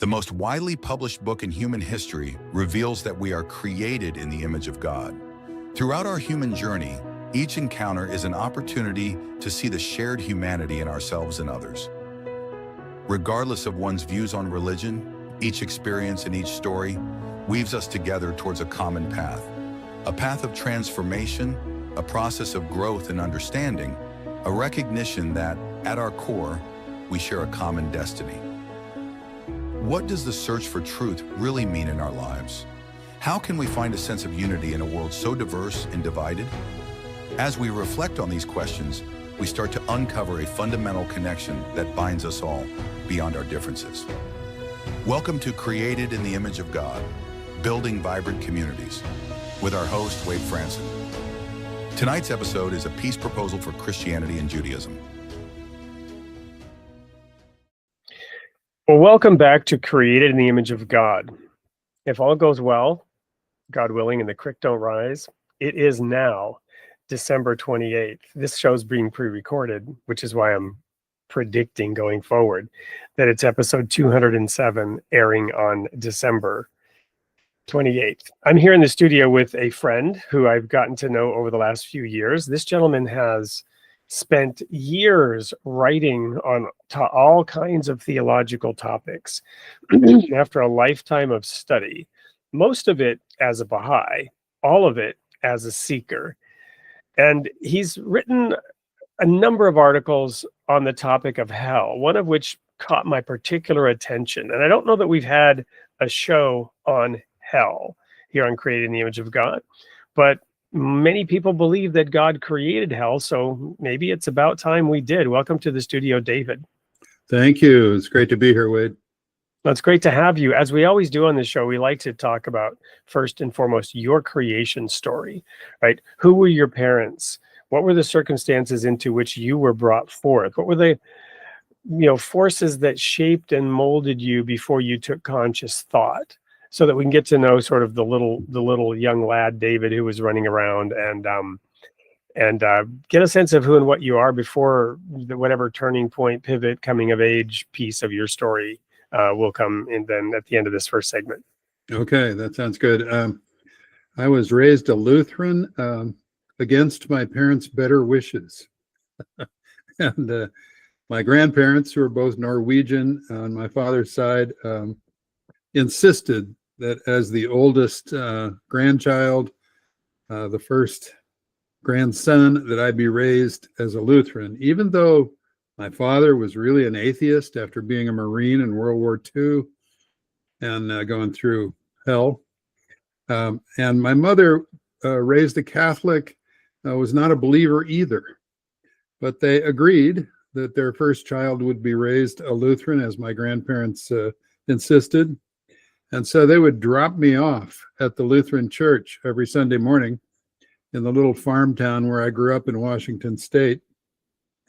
The most widely published book in human history reveals that we are created in the image of God. Throughout our human journey, each encounter is an opportunity to see the shared humanity in ourselves and others. Regardless of one's views on religion, each experience and each story weaves us together towards a common path of transformation, a process of growth and understanding, a recognition that, at our core, we share a common destiny. What does the search for truth really mean in our lives? How can we find a sense of unity in a world so diverse and divided? As we reflect on these questions, we start to uncover a fundamental connection that binds us all beyond our differences. Welcome to Created in the Image of God, Building Vibrant Communities, with our host, Wade Franson. Tonight's episode is a peace proposal for Christianity and Judaism. Well, welcome back to Created in the Image of God. If all goes well, God willing, and the creek don't rise, it is now December 28th. This show's being pre-recorded, which is why I'm predicting going forward that it's episode 207 airing on December 28th. I'm here in the studio with a friend who I've gotten to know over the last few years. This gentleman has spent years writing on all kinds of theological topics after a lifetime of study, most of it as a Baha'i, all of it as a seeker. And he's written a number of articles on the topic of hell, one of which caught my particular attention. And I don't know that we've had a show on hell here on Created in the Image of God, but many people believe that God created hell, so maybe it's about time we did. Welcome to the studio, David. Thank you. It's great to be here, Wade. Well, it's great to have you. As we always do on this show, we like to talk about, first and foremost, your creation story, right? Who were your parents? What were the circumstances into which you were brought forth? What were the forces that shaped and molded you before you took conscious thought? So that we can get to know sort of the little young lad David who was running around and get a sense of who and what you are before whatever turning point, pivot, coming of age piece of your story will come in then at the end of this first segment. Okay, that sounds good. I was raised a Lutheran against my parents' better wishes. And my grandparents, who are both Norwegian on my father's side, insisted that as the oldest grandchild, the first grandson, that I be raised as a Lutheran, even though my father was really an atheist after being a Marine in World War II and going through hell. And my mother, raised a Catholic, was not a believer either. But they agreed that their first child would be raised a Lutheran, as my grandparents insisted. And so they would drop me off at the Lutheran church every Sunday morning in the little farm town where I grew up in Washington State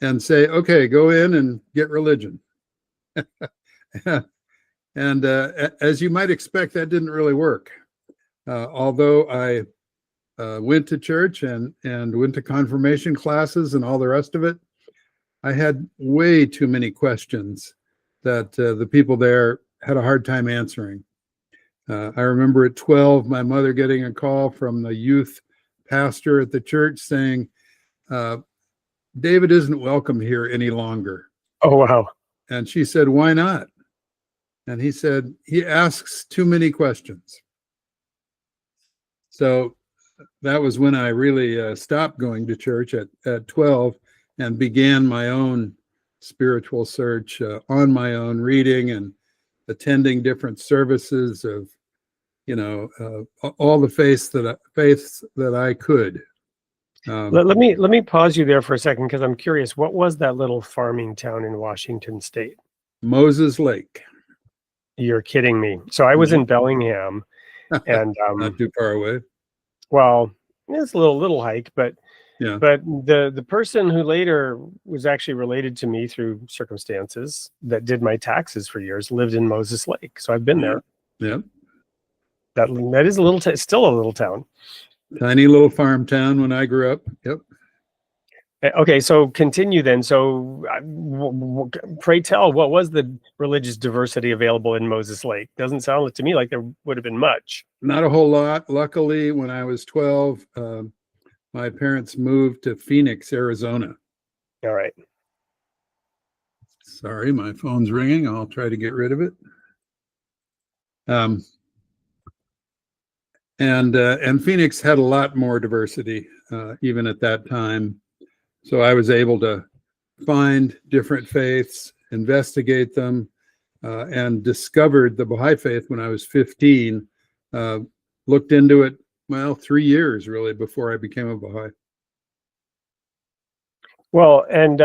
and say, okay, go in and get religion. And as you might expect, that didn't really work. Although I went to church and went to confirmation classes and all the rest of it, I had way too many questions that the people there had a hard time answering. I remember at 12, my mother getting a call from the youth pastor at the church saying, David isn't welcome here any longer. Oh, wow. And she said, why not? And he said, he asks too many questions. So that was when I really stopped going to church at 12 and began my own spiritual search on my own, reading and attending different services of, all the faiths that I could. Let me pause you there for a second, because I'm curious. What was that little farming town in Washington State? Moses Lake. You're kidding me. So I was in Bellingham, and not too far away. Well, it's a little hike, but yeah. But the person who later was actually related to me through circumstances that did my taxes for years lived in Moses Lake. So I've been there. Yeah. That is still a little town. Tiny little farm town when I grew up. Yep. Okay, so continue then. So, pray tell, what was the religious diversity available in Moses Lake? Doesn't sound to me like there would have been much. Not a whole lot. Luckily, when I was 12, my parents moved to Phoenix, Arizona. All right. Sorry, my phone's ringing. I'll try to get rid of it. And Phoenix had a lot more diversity, even at that time. So I was able to find different faiths, investigate them, and discovered the Baha'i faith when I was 15. Looked into it, 3 years really before I became a Baha'i. Well, and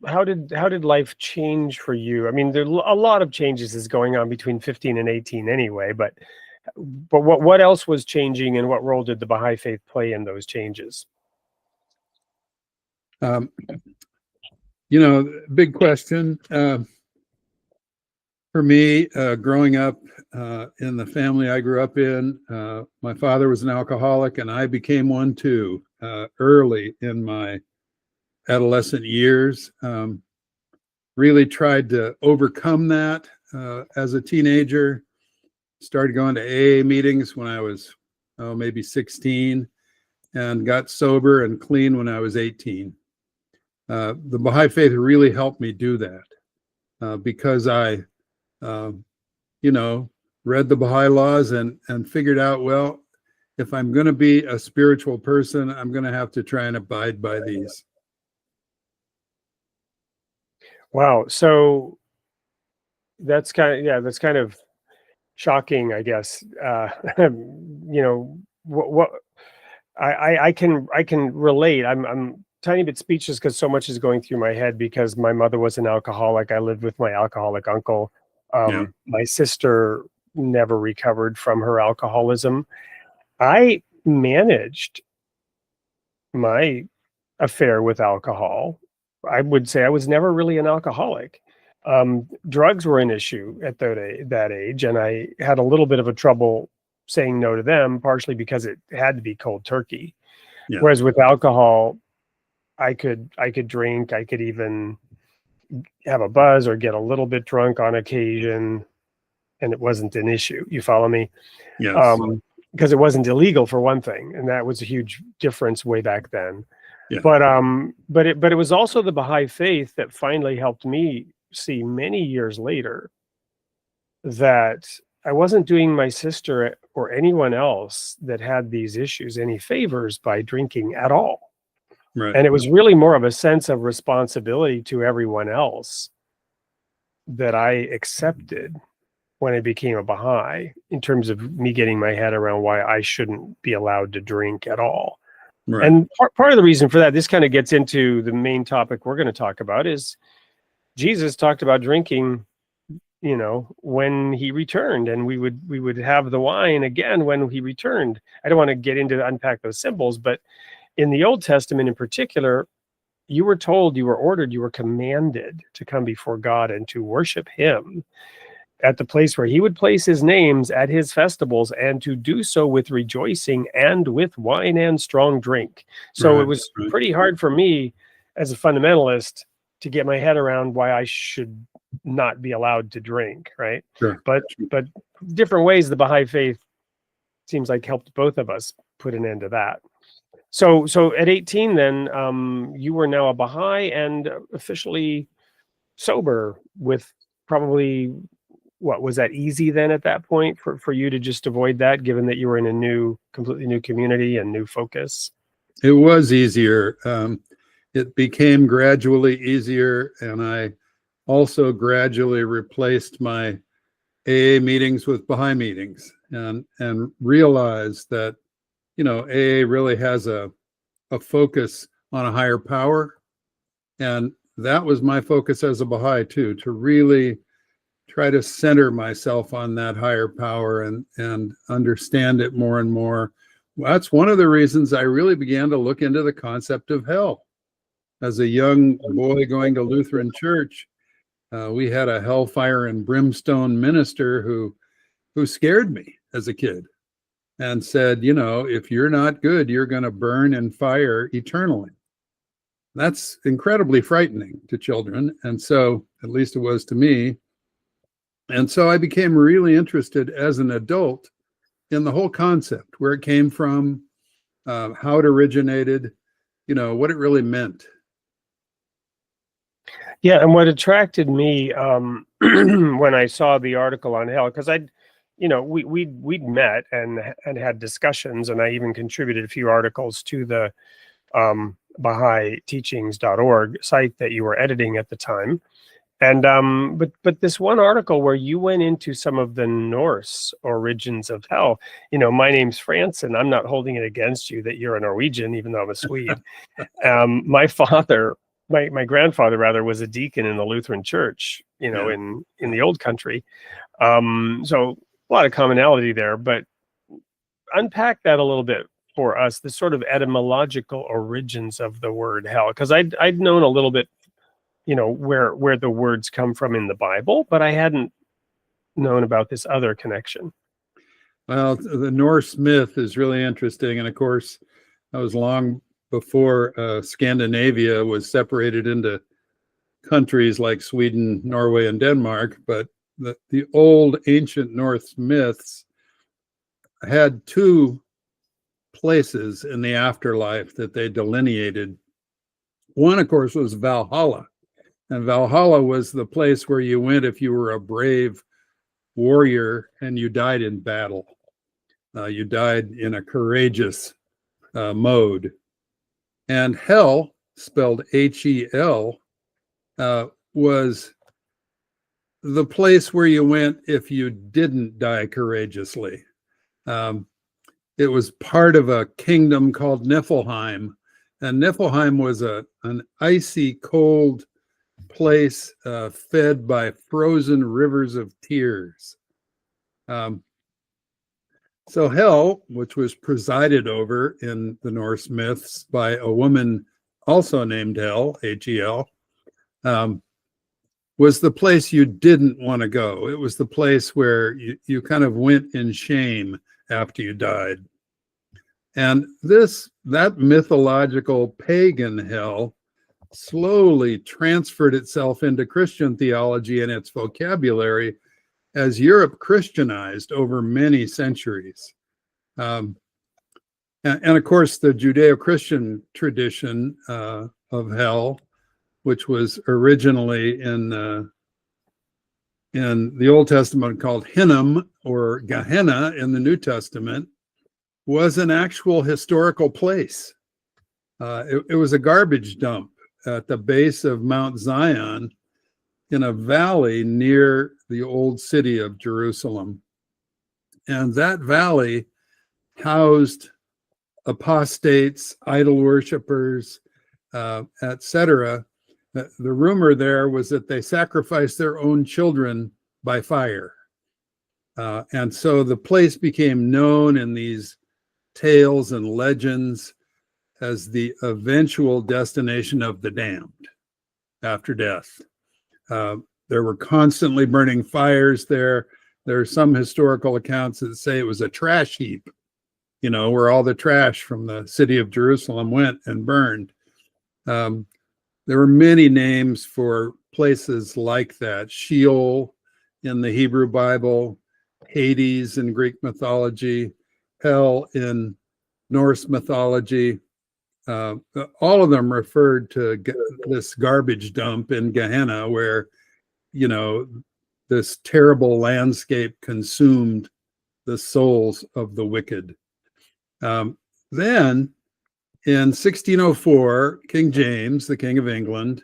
how did life change for you? I mean, there a lot of changes is going on between 15 and 18 anyway, but what else was changing, and what role did the Baha'i faith play in those changes? Big question. For me, growing up in the family I grew up in, my father was an alcoholic, and I became one too early in my adolescent years. Really tried to overcome that as a teenager. Started going to AA meetings when I was maybe 16, and got sober and clean when I was 18. The Baha'i faith really helped me do that because I, read the Baha'i laws and figured out, well, if I'm going to be a spiritual person, I'm going to have to try and abide by these. Wow. So that's kind of shocking, I guess. What I can relate. I'm tiny bit speechless because so much is going through my head, because my mother was an alcoholic. I lived with my alcoholic uncle. My sister never recovered from her alcoholism. I managed my affair with alcohol. I would say I was never really an alcoholic. Drugs were an issue at that age, and I had a little bit of a trouble saying no to them, partially because it had to be cold turkey. Yeah. Whereas with alcohol, I could drink, I could even have a buzz or get a little bit drunk on occasion, and it wasn't an issue. You follow me? Yes. Because it wasn't illegal, for one thing, and that was a huge difference way back then. Yeah. But it was also the Baha'i faith that finally helped me see many years later that I wasn't doing my sister or anyone else that had these issues any favors by drinking at all. Right. And it was really more of a sense of responsibility to everyone else that I accepted when I became a Baha'i, in terms of me getting my head around why I shouldn't be allowed to drink at all. Right. And part of the reason for that, this kind of gets into the main topic we're going to talk about, is Jesus talked about drinking, when he returned, and we would have the wine again when he returned. I don't want to get into unpack those symbols, but in the Old Testament in particular, you were told, you were ordered, you were commanded to come before God and to worship him at the place where he would place his names at his festivals, and to do so with rejoicing and with wine and strong drink. So it was pretty hard for me as a fundamentalist to get my head around why I should not be allowed to drink, right? Sure. But different ways the Baha'i faith seems like helped both of us put an end to that. So at 18 then, you were now a Baha'i and officially sober, with probably, what was that easy then at that point for you to just avoid that, given that you were in a completely new community and new focus? It was easier. It became gradually easier, and I also gradually replaced my AA meetings with Baha'i meetings, and realized that, AA really has a focus on a higher power. And that was my focus as a Baha'i too, to really try to center myself on that higher power and understand it more and more. Well, that's one of the reasons I really began to look into the concept of hell. As a young boy going to Lutheran church, we had a hellfire and brimstone minister who scared me as a kid and said, if you're not good, you're going to burn in fire eternally. That's incredibly frightening to children. And so, at least it was to me. And so I became really interested as an adult in the whole concept, where it came from, how it originated, what it really meant. Yeah, and what attracted me when I saw the article on hell, because we'd met and had discussions, and I even contributed a few articles to the Baha'i teachings.org site that you were editing at the time. And but this one article where you went into some of the Norse origins of hell, my name's Franson. I'm not holding it against you that you're a Norwegian, even though I'm a Swede. My father, my grandfather rather, was a deacon in the Lutheran church, in the old country. So a lot of commonality there, but unpack that a little bit for us, the sort of etymological origins of the word hell, because I'd known a little bit, where the words come from in the Bible, but I hadn't known about this other connection. Well, the Norse myth is really interesting. And of course, that was long before Scandinavia was separated into countries like Sweden, Norway, and Denmark. But the old ancient Norse myths had two places in the afterlife that they delineated. One, of course, was Valhalla. And Valhalla was the place where you went if you were a brave warrior and you died in battle. You died in a courageous mode. And hell, spelled Hel, was the place where you went if you didn't die courageously. It was part of a kingdom called Niflheim. And Niflheim was an icy cold place fed by frozen rivers of tears. So hell, which was presided over in the Norse myths by a woman also named Hel, Hel, was the place you didn't want to go. It was the place where you kind of went in shame after you died. And that mythological pagan hell slowly transferred itself into Christian theology and its vocabulary as Europe Christianized over many centuries. And of course, the Judeo-Christian tradition of hell, which was originally in the Old Testament called Hinnom or Gehenna in the New Testament, was an actual historical place. It was a garbage dump at the base of Mount Zion in a valley near the old city of Jerusalem. And that valley housed apostates, idol worshipers, etc. The rumor there was that they sacrificed their own children by fire. And so the place became known in these tales and legends as the eventual destination of the damned after death. There were constantly burning fires there. There are some historical accounts that say it was a trash heap, where all the trash from the city of Jerusalem went and burned. There were many names for places like that. Sheol in the Hebrew Bible, Hades in Greek mythology, hell in Norse mythology. All of them referred to this garbage dump in Gehenna where, this terrible landscape consumed the souls of the wicked. Then in 1604, King James, the King of England,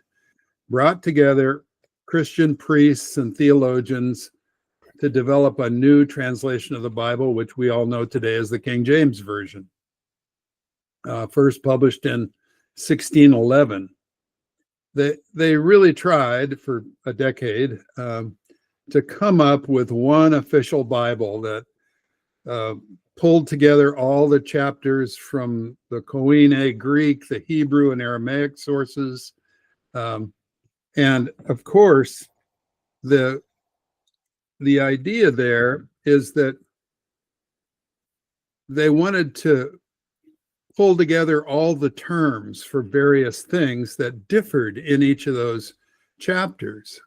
brought together Christian priests and theologians to develop a new translation of the Bible, which we all know today as the King James Version. First published in 1611. They really tried for a decade to come up with one official Bible that pulled together all the chapters from the Koine Greek, the Hebrew, and Aramaic sources. And of course, the idea there is that they wanted to pull together all the terms for various things that differed in each of those chapters.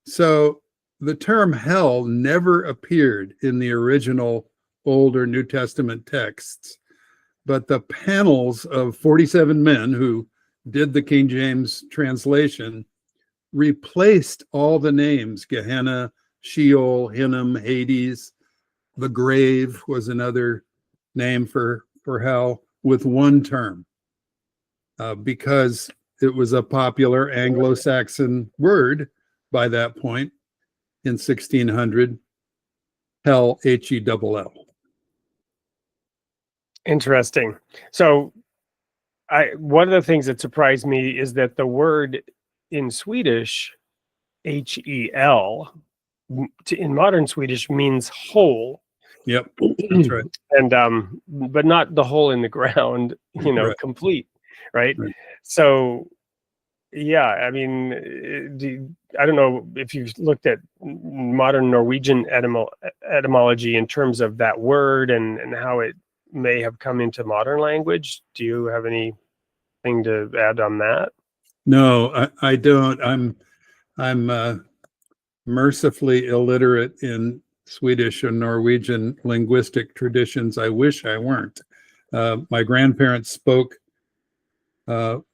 So the term hell never appeared in the original Old or New Testament texts, but the panels of 47 men who did the King James translation replaced all the names: Gehenna, Sheol, Hinnom, Hades. The grave was another name for hell, with one term, because it was a popular Anglo-Saxon word by that point in 1600, hell, Hell. Interesting. So one of the things that surprised me is that the word in Swedish, Hel, in modern Swedish means hole. Yep, that's right. And but not the hole in the ground, Right. complete, right? Right. So yeah, I mean, I don't know if you've looked at modern Norwegian etymology in terms of that word and how it may have come into modern language. Do you have anything to add on that? No, I don't. I'm mercifully illiterate in Swedish and Norwegian linguistic traditions. I wish I weren't. My grandparents spoke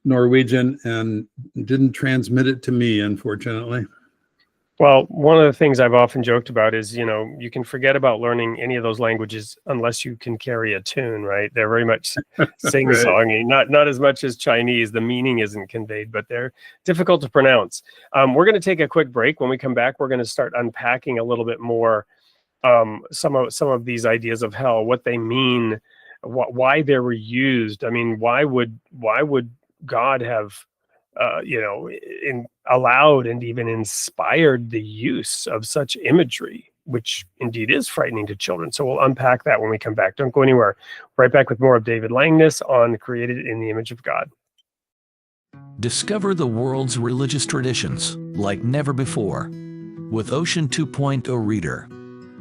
Norwegian and didn't transmit it to me, unfortunately. Well, one of the things I've often joked about is, you can forget about learning any of those languages unless you can carry a tune, right? They're very much sing-songy, not as much as Chinese. The meaning isn't conveyed, but they're difficult to pronounce. We're going to take a quick break. When we come back, we're going to start unpacking a little bit more some of these ideas of hell, what they mean, why they were used. I mean, why would God have allowed and even inspired the use of such imagery, which indeed is frightening to children. So we'll unpack that when we come back. Don't go anywhere. Right back with more of David Langness on Created in the Image of God. Discover the world's religious traditions like never before with Ocean 2.0 Reader.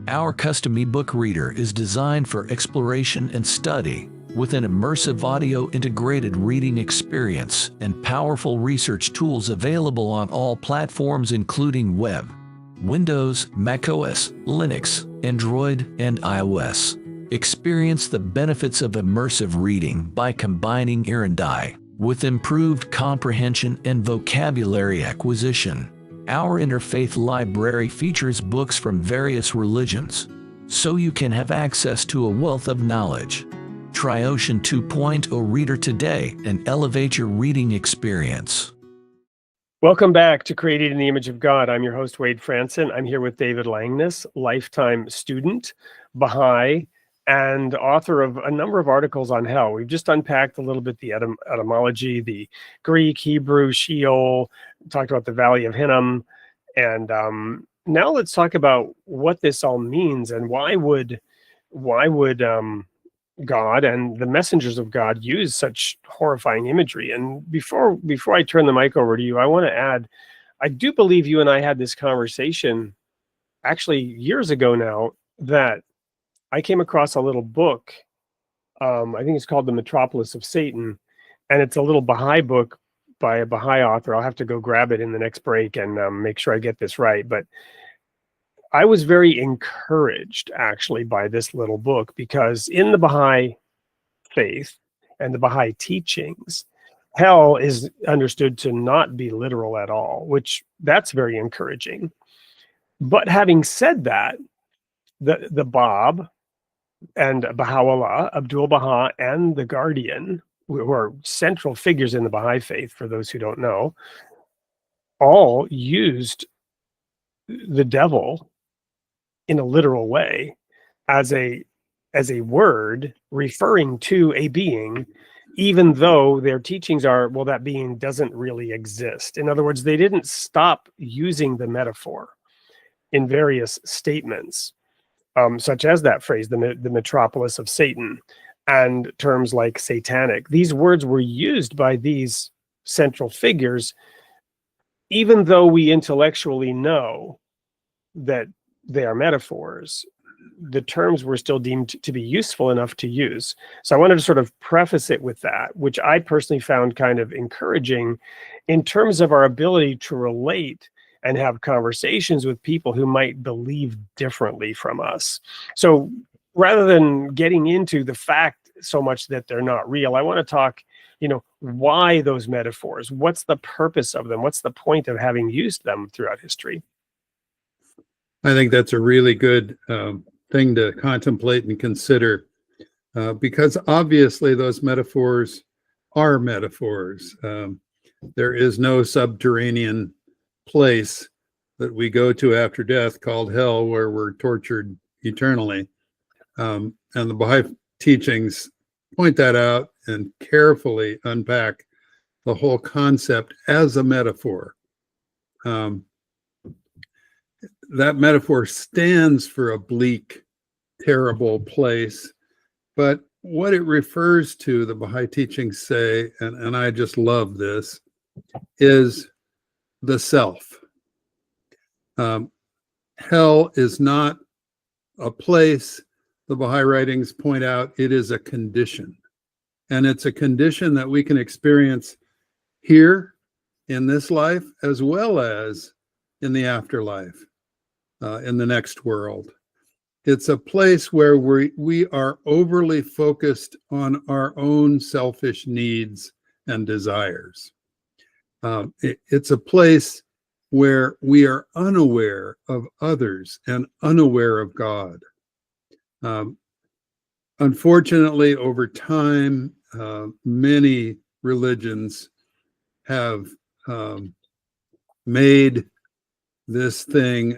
Our custom ebook reader is designed for exploration and study with an immersive audio integrated reading experience and powerful research tools available on all platforms including web, Windows, macOS, Linux, Android, and iOS. Experience the benefits of immersive reading by combining ear and eye with improved comprehension and vocabulary acquisition. Our interfaith library features books from various religions, so you can have access to a wealth of knowledge. Try Ocean 2.0 Reader today and elevate your reading experience. Welcome back to Created in the Image of God. I'm your host, Wade Franson. I'm here with David Langness, lifetime student, Baha'i, and author of a number of articles on hell. We've just unpacked a little bit the etymology, the Greek, Hebrew, Sheol, talked about the Valley of Hinnom, and now let's talk about what this all means and why would God and the messengers of God use such horrifying imagery. And before I turn the mic over to you, I want to add, I do believe you and I had this conversation actually years ago now, that I came across a little book. I think it's called The Metropolis of Satan, and it's a little Baha'i book by a Baha'i author. I'll have to go grab it in the next break and make sure I get this right. But I was very encouraged actually by this little book, because in the Baha'i faith and the Baha'i teachings, hell is understood to not be literal at all, which that's very encouraging. But having said that, the Bab and Baha'u'llah, Abdul Baha, and the Guardian, who are central figures in the Baha'i faith, for those who don't know, all used the devil in a literal way as a word referring to a being, even though their teachings are, well, that being doesn't really exist. In other words, they didn't stop using the metaphor in various statements, such as that phrase, the metropolis of Satan, and terms like satanic. These words were used by these central figures, even though we intellectually know that they are metaphors. the terms were still deemed to be useful enough to use. So I wanted to sort of preface it with that, which I personally found kind of encouraging in terms of our ability to relate and have conversations with people who might believe differently from us. So rather than getting into the fact so much that they're not real, I want to talk, why those metaphors? What's the purpose of them? What's the point of having used them throughout history? I think that's a really good thing to contemplate and consider, because obviously those metaphors are metaphors. There is no subterranean place that we go to after death called hell where we're tortured eternally. And the Baha'i teachings point that out and carefully unpack the whole concept as a metaphor. That metaphor stands for a bleak, terrible place, but what it refers to, the Baha'i teachings say, and I just love this, is the self. Hell is not a place. The Baha'i writings point out it is a condition, and it's a condition that we can experience here in this life as well as in the afterlife, in the next world. It's a place where we are overly focused on our own selfish needs and desires. It's a place where we are unaware of others and unaware of God. Unfortunately, over time, many religions have made this thing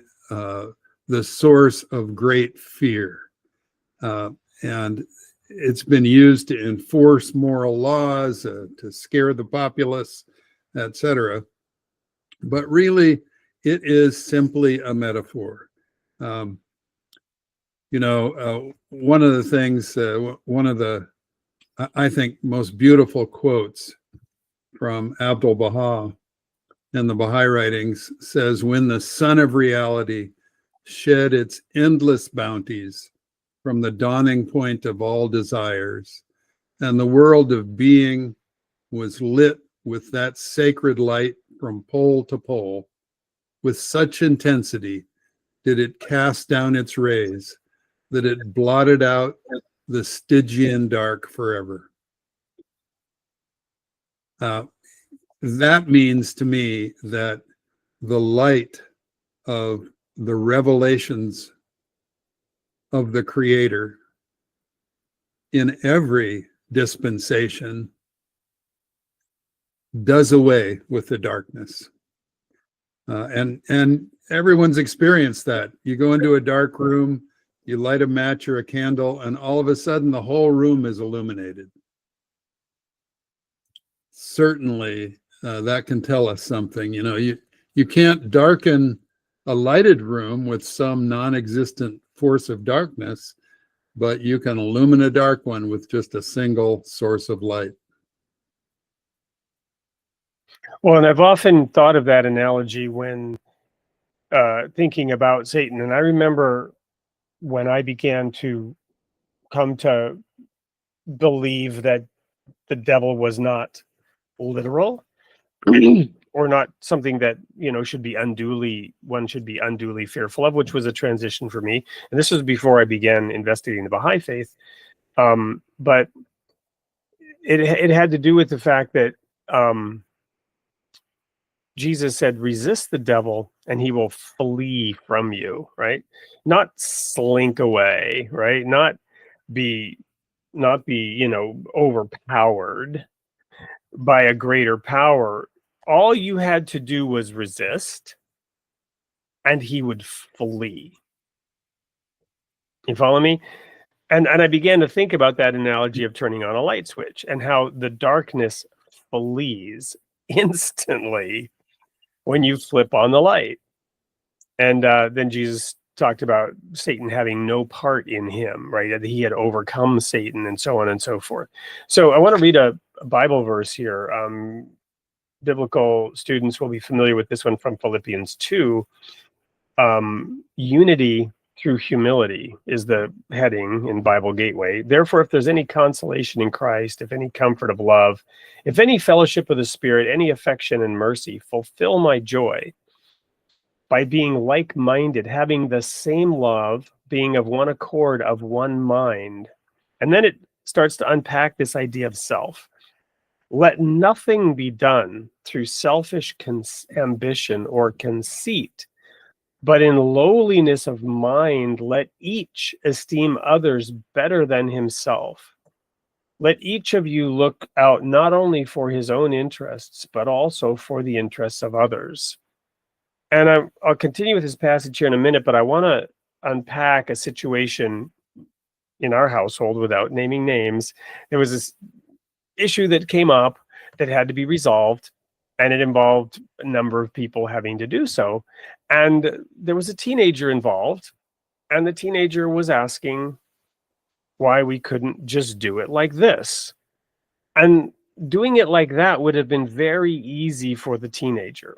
the source of great fear. And it's been used to enforce moral laws, to scare the populace, etc. But really, it is simply a metaphor. One of the things, one of the, I think, most beautiful quotes from Abdul Baha in the Baha'i writings says, "When the sun of reality shed its endless bounties from the dawning point of all desires, and the world of being was lit with that sacred light from pole to pole, with such intensity did it cast down its rays that it blotted out the Stygian dark forever." That means to me that the light of the revelations of the Creator in every dispensation does away with the darkness. And everyone's experienced that. You go into a dark room, you light a match or a candle, and all of a sudden the whole room is illuminated. Certainly, that can tell us something. You can't darken a lighted room with some non-existent force of darkness, but you can illumine a dark one with just a single source of light. Well, and I've often thought of that analogy when thinking about Satan. And I remember when I began to come to believe that the devil was not literal or not something that should be unduly fearful of, which was a transition for me. And this was before I began investigating the Baha'i faith. But it had to do with the fact that Jesus said, resist the devil and he will flee from you, right? Not slink away, right? Not be overpowered by a greater power. All you had to do was resist and he would flee. You follow me? And I began to think about that analogy of turning on a light switch and how the darkness flees instantly when you flip on the light. And then Jesus talked about Satan having no part in him, right? That he had overcome Satan and so on and so forth. So I want to read a Bible verse here. Biblical students will be familiar with this one from Philippians 2. Unity through humility is the heading in Bible Gateway. Therefore, if there's any consolation in Christ, if any comfort of love, if any fellowship of the Spirit, any affection and mercy, fulfill my joy by being like-minded, having the same love, being of one accord, of one mind. And then it starts to unpack this idea of self. Let nothing be done through selfish ambition or conceit, but in lowliness of mind, let each esteem others better than himself. Let each of you look out not only for his own interests, but also for the interests of others. And I'll continue with this passage here in a minute, but I want to unpack a situation in our household without naming names. There was this issue that came up that had to be resolved, and it involved a number of people having to do so. And there was a teenager involved, and the teenager was asking why we couldn't just do it like this. And doing it like that would have been very easy for the teenager.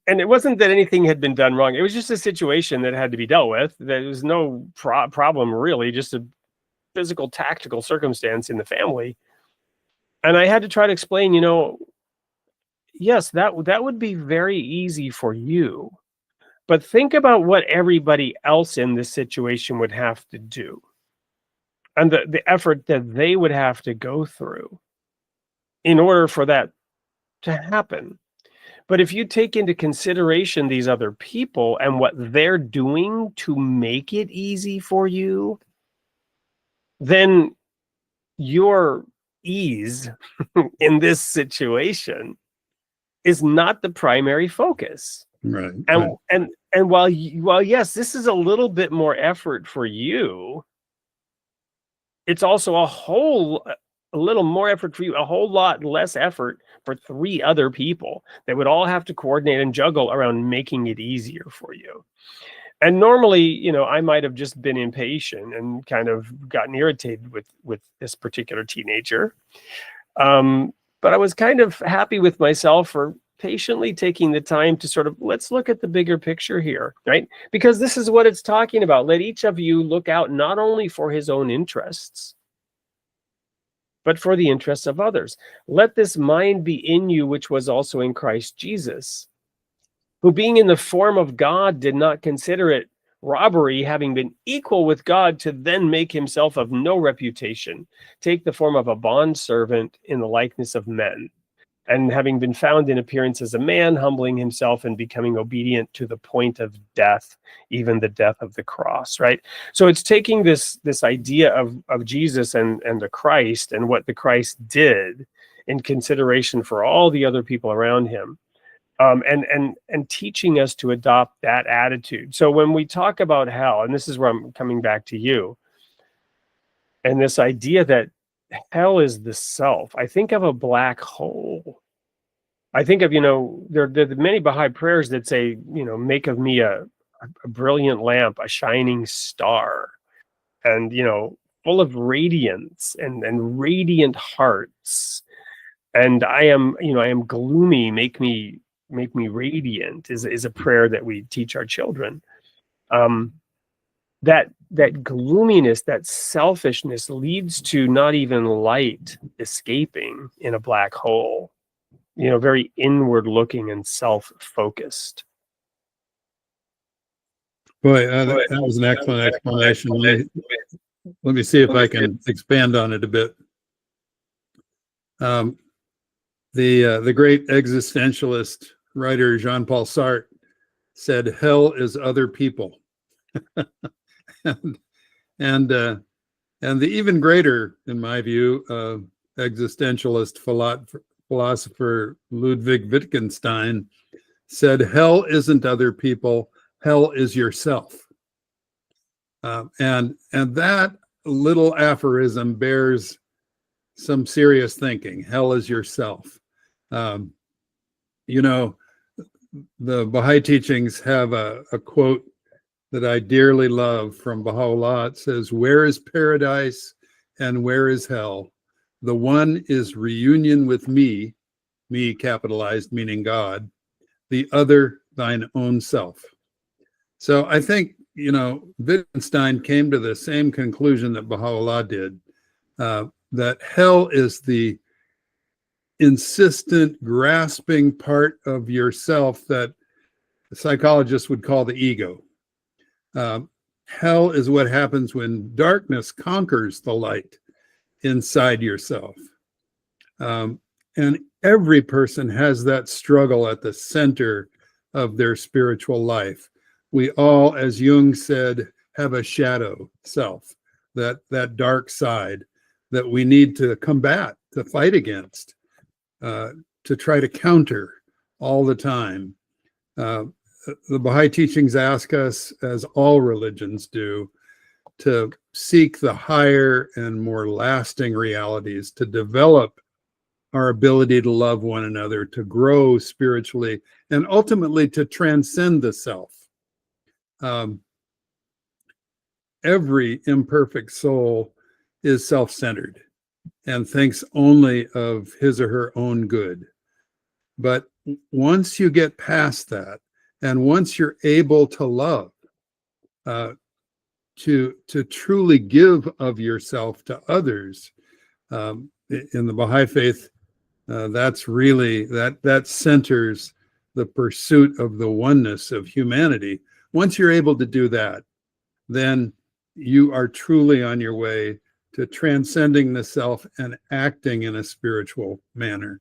And it wasn't that anything had been done wrong. It was just a situation that had to be dealt with. There was no problem, really, just a physical, tactical circumstance in the family. And I had to try to explain, yes, that would be very easy for you. But think about what everybody else in this situation would have to do, and the effort that they would have to go through in order for that to happen. But if you take into consideration these other people and what they're doing to make it easy for you, then your ease in this situation is not the primary focus. Right. And while yes, this is a little bit more effort for you, it's also a little more effort for you, a whole lot less effort for 3 other people that would all have to coordinate and juggle around making it easier for you. And normally, I might have just been impatient and kind of gotten irritated with this particular teenager. But I was kind of happy with myself for patiently taking the time to sort of, let's look at the bigger picture here, right? Because this is what it's talking about. Let each of you look out not only for his own interests, but for the interests of others. Let this mind be in you, which was also in Christ Jesus, who being in the form of God did not consider it robbery, having been equal with God, to then make himself of no reputation, take the form of a bondservant in the likeness of men. And having been found in appearance as a man, humbling himself and becoming obedient to the point of death, even the death of the cross, right? So it's taking this idea of Jesus and the Christ and what the Christ did in consideration for all the other people around him, and teaching us to adopt that attitude. So when we talk about hell, and this is where I'm coming back to you, and this idea that hell is the self, I think of a black hole. I think of, there are many Baha'i prayers that say, make of me a brilliant lamp, a shining star, and, full of radiance and radiant hearts. And I am gloomy, make me radiant is a prayer that we teach our children. That gloominess, that selfishness leads to not even light escaping in a black hole, very inward looking and self-focused. Boy, that was an excellent explanation. Let me see if I can expand on it a bit. The great existentialist writer Jean-Paul Sartre said, "Hell is other people." and the even greater, in my view, existentialist philosopher Ludwig Wittgenstein said, "Hell isn't other people, hell is yourself." And that little aphorism bears some serious thinking. Hell is yourself. The Baha'i teachings have a quote that I dearly love from Baha'u'llah. It says, "Where is paradise and where is hell? The one is reunion with me capitalized, meaning God, the other thine own self." So I think, Wittgenstein came to the same conclusion that Baha'u'llah did, that hell is the insistent, grasping part of yourself that the psychologists would call the ego. Hell is what happens when darkness conquers the light inside yourself. And every person has that struggle at the center of their spiritual life. We all, as Jung said, have a shadow self, that dark side that we need to combat, to fight against, to try to counter all the time. The Baha'i teachings ask us, as all religions do, to seek the higher and more lasting realities, to develop our ability to love one another, to grow spiritually, and ultimately to transcend the self. Every imperfect soul is self-centered and thinks only of his or her own good. But once you get past that, and once you're able to love, to truly give of yourself to others, in the Baha'i faith, that's really, that centers the pursuit of the oneness of humanity. Once you're able to do that, then you are truly on your way to transcending the self and acting in a spiritual manner.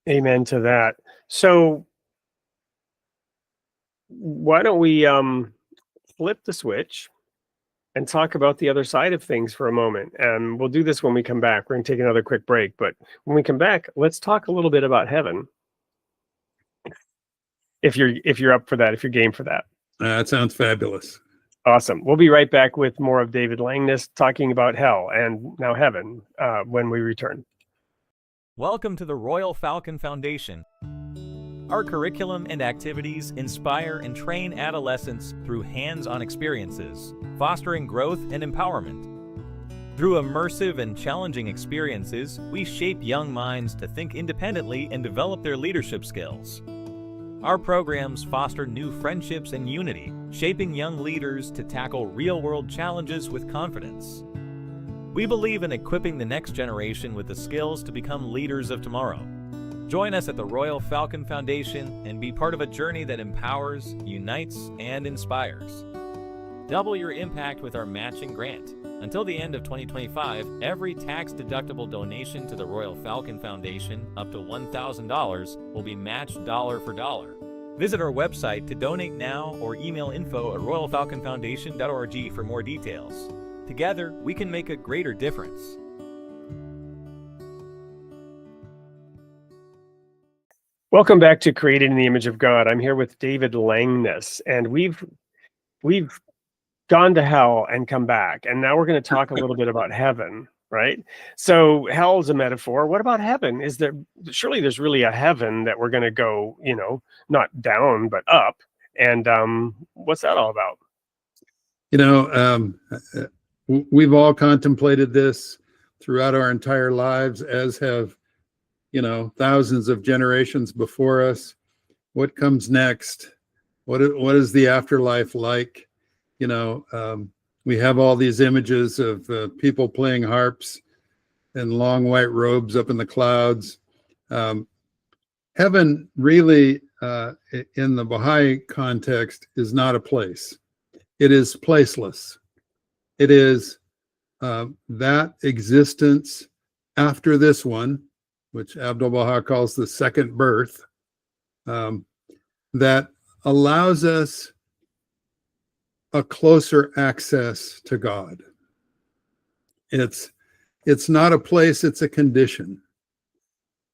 Amen to that. So why don't we flip the switch and talk about the other side of things for a moment? And we'll do this when we come back. We're going to take another quick break, but when we come back, let's talk a little bit about heaven. If you're up for that, if you're game for that. That sounds fabulous. Awesome. We'll be right back with more of David Langness talking about hell and now heaven when we return. Welcome to the Royal Falcon Foundation. Our curriculum and activities inspire and train adolescents through hands-on experiences, fostering growth and empowerment. Through immersive and challenging experiences, we shape young minds to think independently and develop their leadership skills. Our programs foster new friendships and unity, shaping young leaders to tackle real-world challenges with confidence. We believe in equipping the next generation with the skills to become leaders of tomorrow. Join us at the Royal Falcon Foundation and be part of a journey that empowers, unites, and inspires. Double your impact with our matching grant. Until the end of 2025, every tax-deductible donation to the Royal Falcon Foundation, up to $1,000, will be matched dollar for dollar. Visit our website to donate now or email info@royalfalconfoundation.org for more details. Together, we can make a greater difference. Welcome back to Created in the Image of God. I'm here with David Langness, and we've gone to hell and come back, and now we're going to talk a little bit about heaven, right? So hell is a metaphor. What about heaven? Surely there's really a heaven that we're going to go, not down but up, and what's that all about? We've all contemplated this throughout our entire lives, as have thousands of generations before us. What comes next? What is the afterlife like? We have all these images of people playing harps and long white robes up in the clouds. Heaven really, in the Baha'i context, is not a place. It is placeless. It is that existence after this one, which Abdu'l-Baha calls the second birth, that allows us a closer access to God. It's not a place, it's a condition.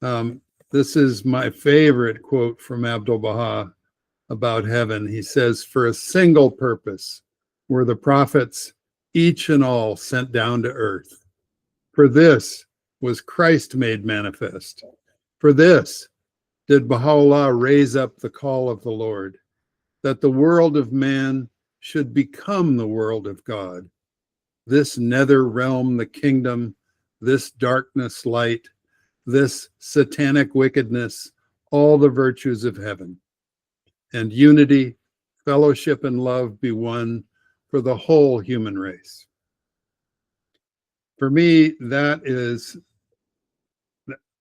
This is my favorite quote from Abdu'l-Baha about heaven. He says, "For a single purpose were the prophets each and all sent down to earth. For this was Christ made manifest. For this did Baha'u'llah raise up the call of the Lord, that the world of man should become the world of God. This nether realm, the kingdom, this darkness, light, this satanic wickedness, all the virtues of heaven. and unity, fellowship, and love be one for the whole human race. For me, that is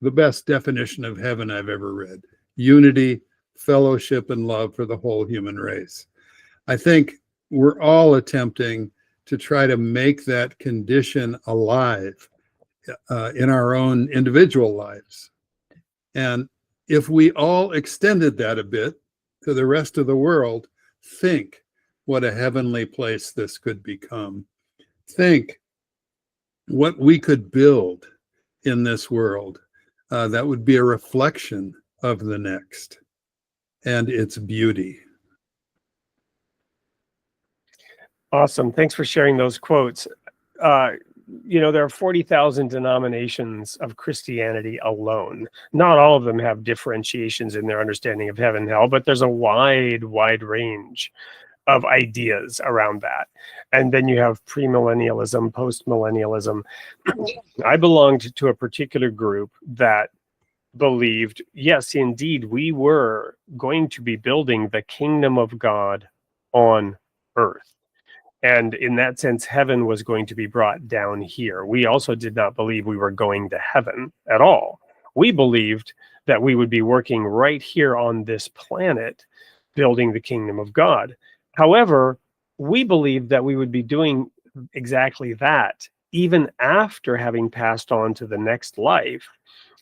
the best definition of heaven I've ever read. Unity, fellowship, and love for the whole human race. I think we're all attempting to try to make that condition alive in our own individual lives. And if we all extended that a bit to the rest of the world, think what a heavenly place this could become. Think what we could build in this world that would be a reflection of the next and its beauty. Awesome. Thanks for sharing those quotes. There are 40,000 denominations of Christianity alone. Not all of them have differentiations in their understanding of heaven and hell, but there's a wide range of ideas around that. And then you have premillennialism, postmillennialism. I belonged to a particular group that believed, yes, indeed, we were going to be building the kingdom of God on earth. And in that sense, heaven was going to be brought down here. We also did not believe we were going to heaven at all. We believed that we would be working right here on this planet, building the kingdom of God. However, we believed that we would be doing exactly that, even after having passed on to the next life,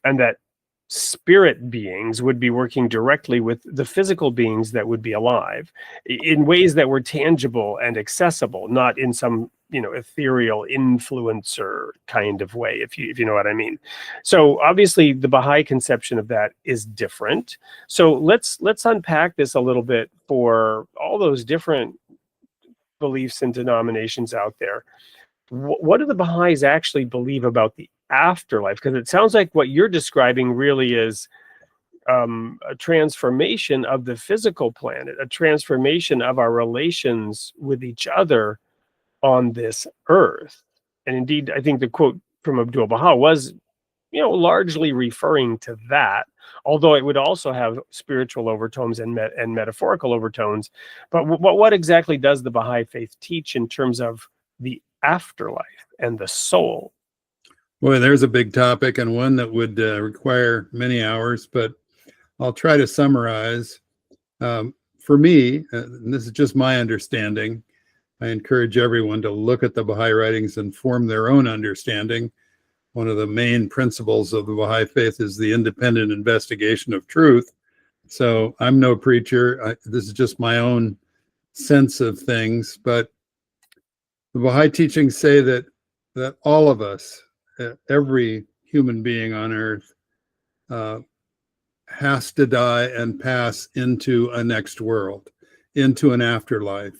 and that spirit beings would be working directly with the physical beings that would be alive in ways that were tangible and accessible, not in some ethereal influencer kind of way, if you know what I mean. So obviously the Baha'i conception of that is different. So let's unpack this a little bit for all those different beliefs and denominations out there. What do the Baha'is actually believe about the afterlife? Because it sounds like what you're describing really is a transformation of the physical planet, a transformation of our relations with each other on this earth. And indeed, I think the quote from Abdu'l-Baha was, largely referring to that, although it would also have spiritual overtones and metaphorical overtones. But what exactly does the Baha'i faith teach in terms of the afterlife and the soul? Boy, there's a big topic and one that would require many hours, but I'll try to summarize. For me, and this is just my understanding, I encourage everyone to look at the Baha'i writings and form their own understanding. One of the main principles of the Baha'i faith is the independent investigation of truth. So I'm no preacher. This is just my own sense of things, but the Baha'i teachings say that all of us, every human being on earth, has to die and pass into a next world, into an afterlife.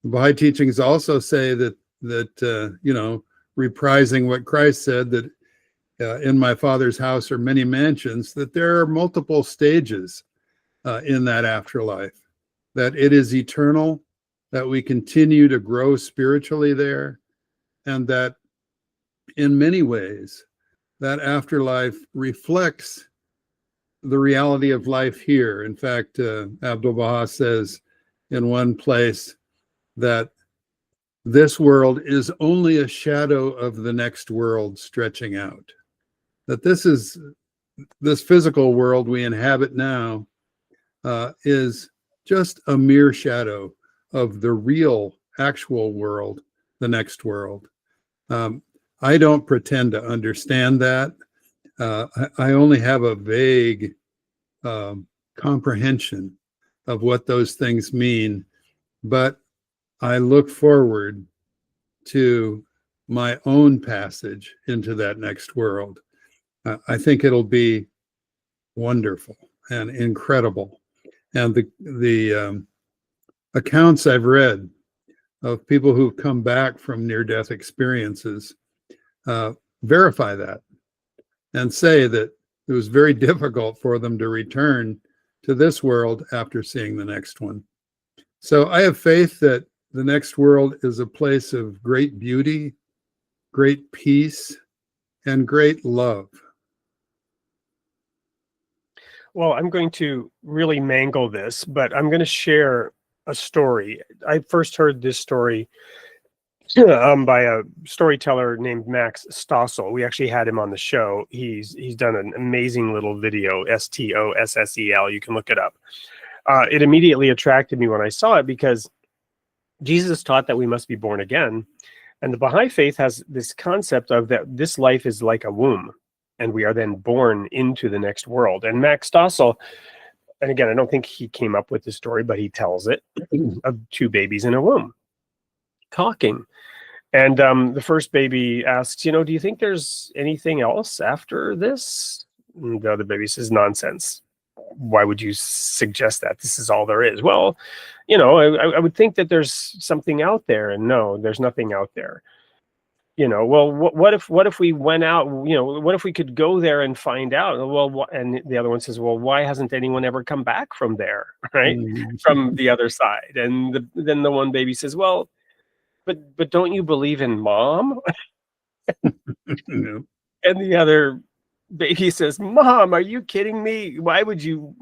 The Baha'i teachings also say that reprising what Christ said, that in my Father's house are many mansions, that there are multiple stages in that afterlife, that it is eternal, that we continue to grow spiritually there, and that in many ways, that afterlife reflects the reality of life here. In fact, Abdu'l-Baha says in one place that this world is only a shadow of the next world stretching out. That this physical world we inhabit now is just a mere shadow of the real, actual world, the next world. I don't pretend to understand that. I only have a vague comprehension of what those things mean, but I look forward to my own passage into that next world. I think it'll be wonderful and incredible. And the accounts I've read of people who've come back from near-death experiences verify that and say that it was very difficult for them to return to this world after seeing the next one. So I have faith that the next world is a place of great beauty, great peace, and great love. Well, I'm going to really mangle this, but I'm going to share a story. I first heard this story by a storyteller named Max Stossel. We actually had him on the show. He's done an amazing little video, Stossel. You can look it up. It immediately attracted me when I saw it because Jesus taught that we must be born again. And the Baha'i faith has this concept of that this life is like a womb, and we are then born into the next world. And Max Stossel, and again, I don't think he came up with the story, but he tells it of two babies in a womb talking. And the first baby asks, do you think there's anything else after this? And the other baby says, nonsense. Why would you suggest that? This is all there is. Well, I would think that there's something out there, and no, there's nothing out there. Well, what if we went out, what if we could go there and find out? Well, and the other one says, well, why hasn't anyone ever come back from there, right? From the other side. And then the one baby says, well, but don't you believe in mom? No. And the other baby says, Mom, are you kidding me? Why would you,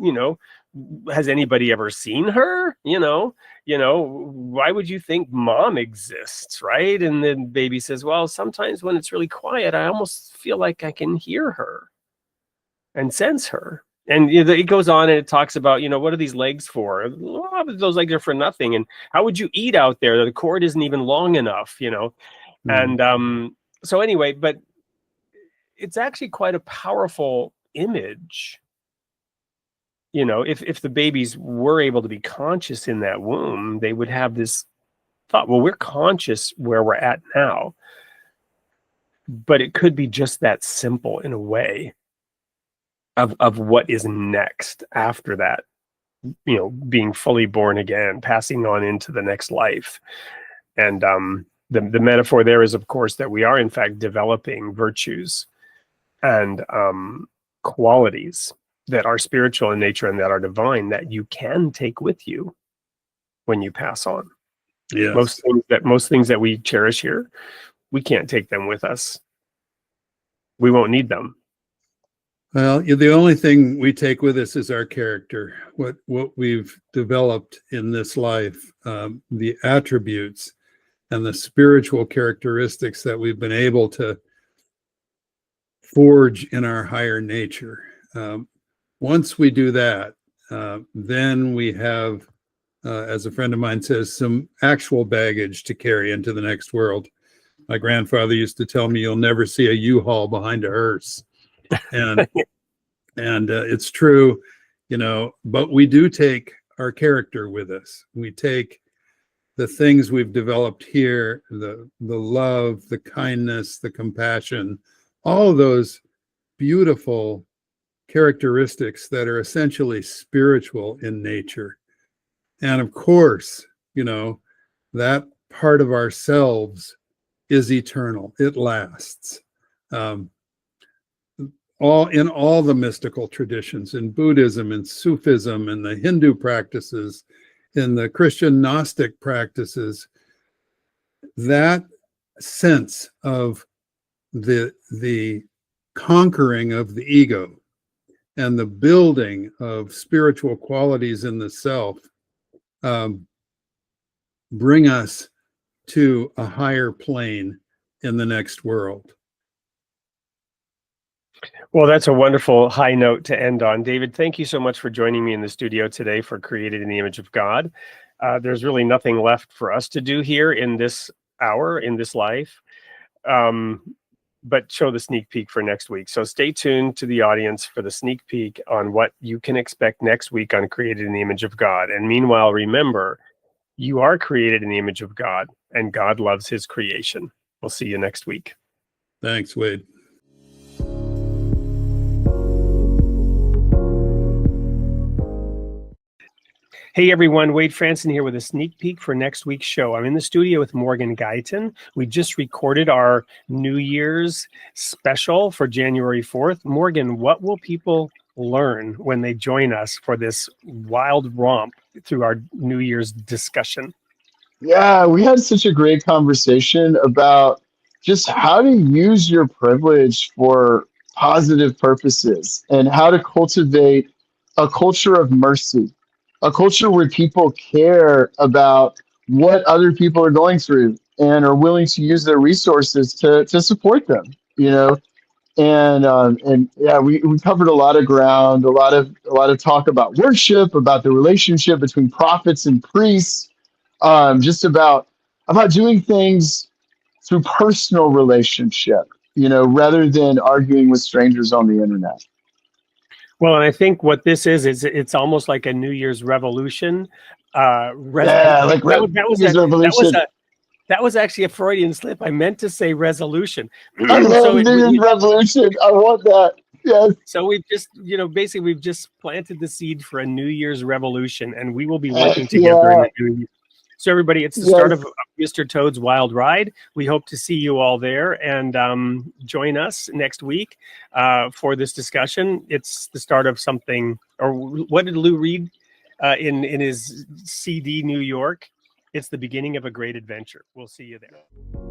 has anybody ever seen her? Why would you think mom exists, right? And then baby says, well, sometimes when it's really quiet, I almost feel like I can hear her and sense her. And it goes on and it talks about, what are these legs for? Well, those legs are for nothing. And how would you eat out there? The cord isn't even long enough, And so anyway, but it's actually quite a powerful image. If the babies were able to be conscious in that womb, they would have this thought, well, we're conscious where we're at now. But it could be just that simple in a way of what is next after that, being fully born again, passing on into the next life. And the metaphor there is, of course, that we are in fact developing virtues and qualities that are spiritual in nature and that are divine that you can take with you when you pass on. Yes. Most things that we cherish here, we can't take them with us. We won't need them. Well, the only thing we take with us is our character, what we've developed in this life, the attributes and the spiritual characteristics that we've been able to forge in our higher nature. Once we do that, then we have, as a friend of mine says, some actual baggage to carry into the next world. My grandfather used to tell me, you'll never see a U-Haul behind a hearse. And it's true, but we do take our character with us. We take the things we've developed here, the love, the kindness, the compassion, all of those beautiful characteristics that are essentially spiritual in nature. And of course, that part of ourselves is eternal. It lasts. All the mystical traditions, in Buddhism and Sufism and the Hindu practices, in the Christian Gnostic practices, that sense of the conquering of the ego and the building of spiritual qualities in the self bring us to a higher plane in the next world. Well, that's a wonderful high note to end on. David, thank you so much for joining me in the studio today for Created in the Image of God. There's really nothing left for us to do here in this hour, in this life, but show the sneak peek for next week. So stay tuned to the audience for the sneak peek on what you can expect next week on Created in the Image of God. And meanwhile, remember, you are created in the image of God, and God loves his creation. We'll see you next week. Thanks, Wade. Hey everyone, Wade Franson here with a sneak peek for next week's show. I'm in the studio with Morgan Guyton. We just recorded our New Year's special for January 4th. Morgan, what will people learn when they join us for this wild romp through our New Year's discussion? Yeah, we had such a great conversation about just how to use your privilege for positive purposes and how to cultivate a culture of mercy, a culture where people care about what other people are going through and are willing to use their resources to support them, you know. And yeah, we covered a lot of ground, a lot of talk about worship, about the relationship between prophets and priests, just about doing things through personal relationship, rather than arguing with strangers on the internet. Well, and I think what this is it's almost like a New Year's revolution. Yeah, like That was revolution. a that was actually a Freudian slip. I meant to say resolution. I love so New Year's revolution. I want that. Yes. So we've just, basically we've just planted the seed for a New Year's revolution, and we will be Heck working together in yeah. the new year. So everybody, it's the Yes. start of Mr. Toad's Wild Ride. We hope to see you all there, and join us next week for this discussion. It's the start of something, or what did Lou read in his CD, New York? It's the beginning of a great adventure. We'll see you there.